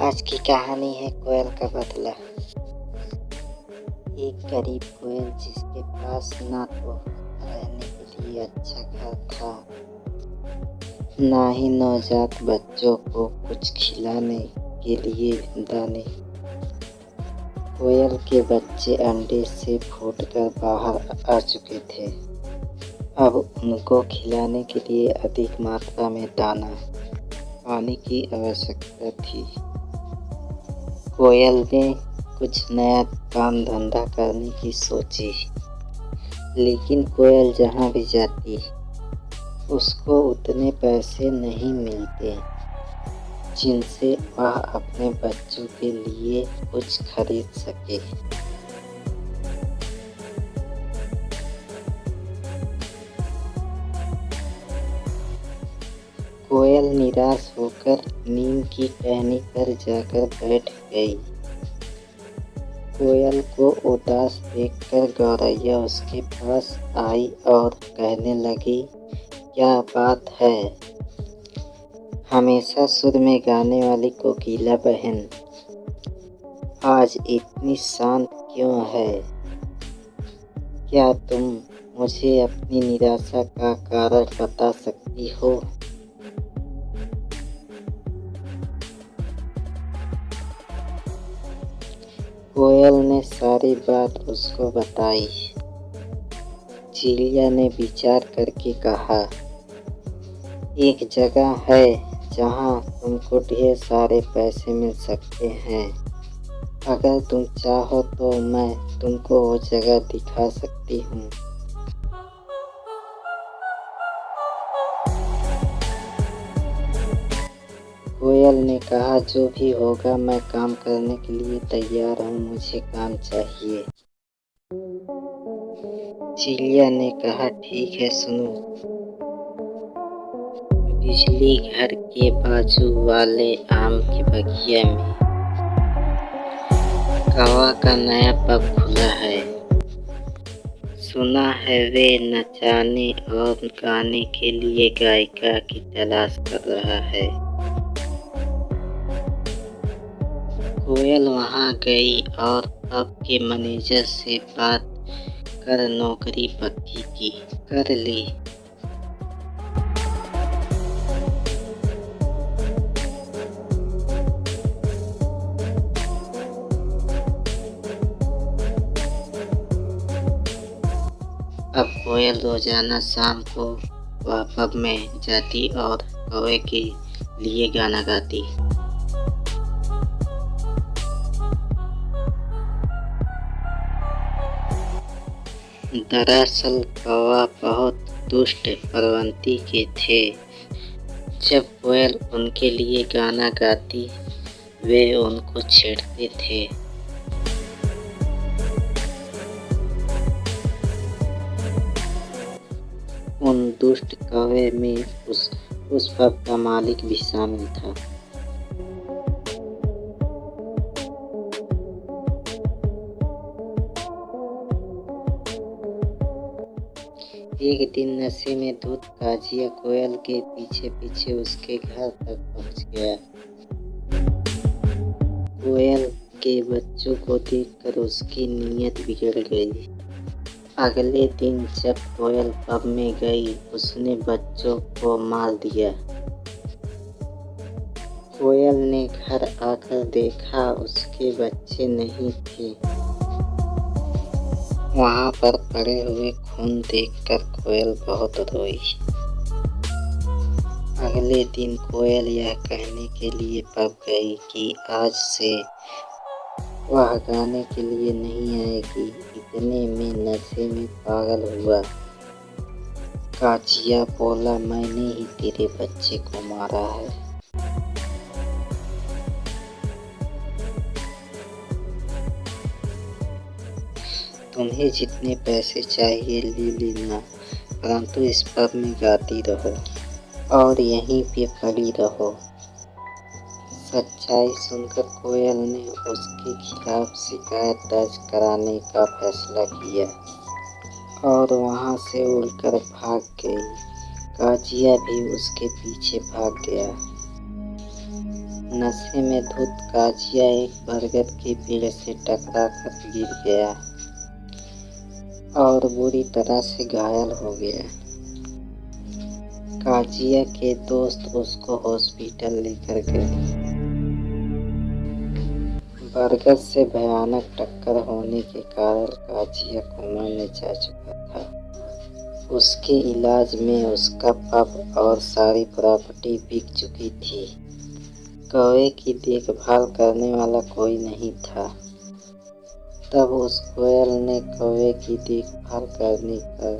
आज की कहानी है कोयल का बदला। एक गरीब कोयल जिसके पास ना तो रहने के लिए अच्छा घर था, ना ही नवजात बच्चों को कुछ खिलाने के लिए दाने। कोयल के बच्चे अंडे से फूटकर बाहर आ चुके थे। अब उनको खिलाने के लिए अधिक मात्रा में दाना, पानी की आवश्यकता थी। कोयल ने कुछ नया काम धंधा करने की सोची, लेकिन कोयल जहाँ भी जाती उसको उतने पैसे नहीं मिलते जिनसे वह अपने बच्चों के लिए कुछ खरीद सके। कोयल निराश होकर नीम की टहनी पर जाकर बैठ गई। कोयल को उदास देखकर गौरैया उसके पास आई और कहने लगी, क्या बात है, हमेशा सुर में गाने वाली कोकिला बहन, आज इतनी शांत क्यों है? क्या तुम मुझे अपनी निराशा का कारण बता सकती हो? कोयल ने सारी बात उसको बताई। चिड़िया ने विचार करके कहा, एक जगह है जहाँ तुमको ढेर सारे पैसे मिल सकते हैं। अगर तुम चाहो तो मैं तुमको वो जगह दिखा सकती हूँ। कोयल ने कहा, जो भी होगा मैं काम करने के लिए तैयार हूँ, मुझे काम चाहिए। चिड़िया ने कहा, ठीक है, सुनो। बिजली घर के बाजू वाले आम के बगिया में कौवा का नया पब खुला है। सुना है वे नचाने और गाने के लिए गायिका की तलाश कर रहा है। कोयल वहां गई और पब के मैनेजर से बात कर नौकरी पक्की कर ली। अब कोयल रोजाना शाम को वह पब में जाती और कौवे के लिए गाना गाती। दरअसल कौवा बहुत दुष्ट प्रवृत्ति के थे। जब कोयल उनके लिए गाना गाती, वे उनको छेड़ते थे। उन दुष्ट कौवे में उस पब का मालिक भी शामिल था। एक दिन नशे में धुत काजिया कोयल के पीछे पीछे उसके घर तक पहुंच गया। कोयल के बच्चों को देखकर उसकी नीयत बिगड़ गई। अगले दिन जब कोयल पब में गई, उसने बच्चों को मार दिया। कोयल ने घर आकर देखा, उसके बच्चे नहीं थे। वहां पर पड़े हुए खून देखकर कोयल बहुत रोई। अगले दिन कोयल यह कहने के लिए पब गई कि आज से वह गाने के लिए नहीं आएगी। इतने में नशे में पागल हुआ काचिया बोला, मैंने ही तेरे बच्चे को मारा है। तुम्हें जितने पैसे चाहिए ले लेना, परंतु इस पब में गाती रहो और यहीं पे पड़ी रहो। सच्चाई सुनकर कोयल ने उसके खिलाफ शिकायत दर्ज कराने का फैसला किया और वहां से उड़कर भाग गई। काजिया भी उसके पीछे भाग गया। नशे में धुत काजिया एक बरगद के पेड़ से टकराकर गिर गया और बुरी तरह से घायल हो गया। काजिया के दोस्त उसको हॉस्पिटल लेकर गए। बरगद से भयानक टक्कर होने के कारण काजिया कोमा में जा चुका था। उसके इलाज में उसका पब और सारी प्रॉपर्टी बिक चुकी थी। कौवे की देखभाल करने वाला कोई नहीं था। तब उस कोयल ने कौवे की देखभाल करने का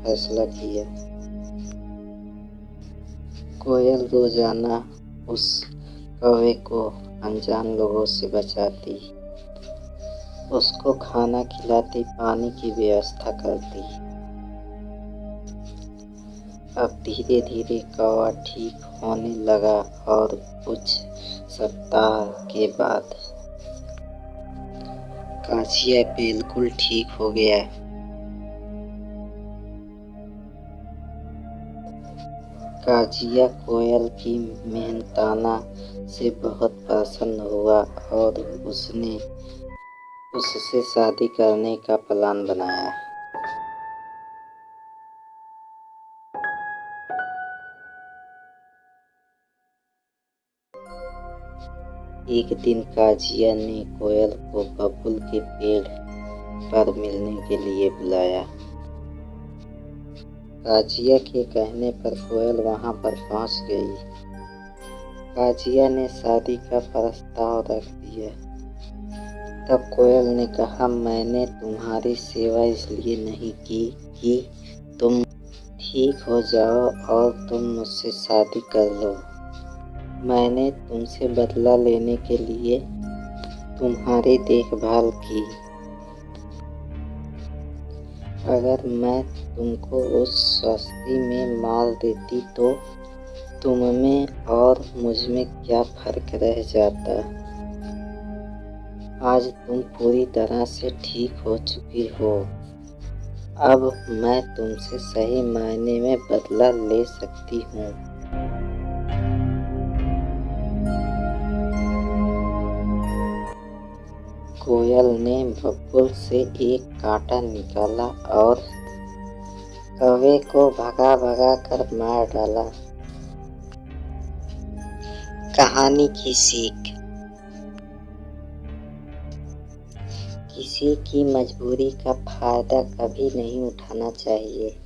फैसला किया। कोयल रोजाना उस कौवे को अनजान लोगों से बचाती, उसको खाना खिलाती, पानी की व्यवस्था करती। अब धीरे धीरे कौवा ठीक होने लगा और कुछ सप्ताह के बाद काजिया बिल्कुल ठीक हो गया। काजिया कोयल की मेहनताना से बहुत प्रसन्न हुआ और उसने उससे शादी करने का प्लान बनाया। एक दिन काजिया ने कोयल को बबुल के पेड़ पर मिलने के लिए बुलाया। काजिया के कहने पर कोयल वहां पर पहुंच गई। काजिया ने शादी का प्रस्ताव रख दिया। तब कोयल ने कहा, मैंने तुम्हारी सेवा इसलिए नहीं की कि तुम ठीक हो जाओ और तुम मुझसे शादी कर लो। मैंने तुमसे बदला लेने के लिए तुम्हारी देखभाल की। अगर मैं तुमको उस स्वास्थ्य में मार देती तो तुम में और मुझ में क्या फर्क रह जाता। आज तुम पूरी तरह से ठीक हो चुकी हो। अब मैं तुमसे सही मायने में बदला ले सकती हूँ। कोयल ने बबुल से एक कांटा निकाला और कौवे को भगा भगा कर मार डाला। कहानी की सीख। किसी की मजबूरी का फायदा कभी नहीं उठाना चाहिए।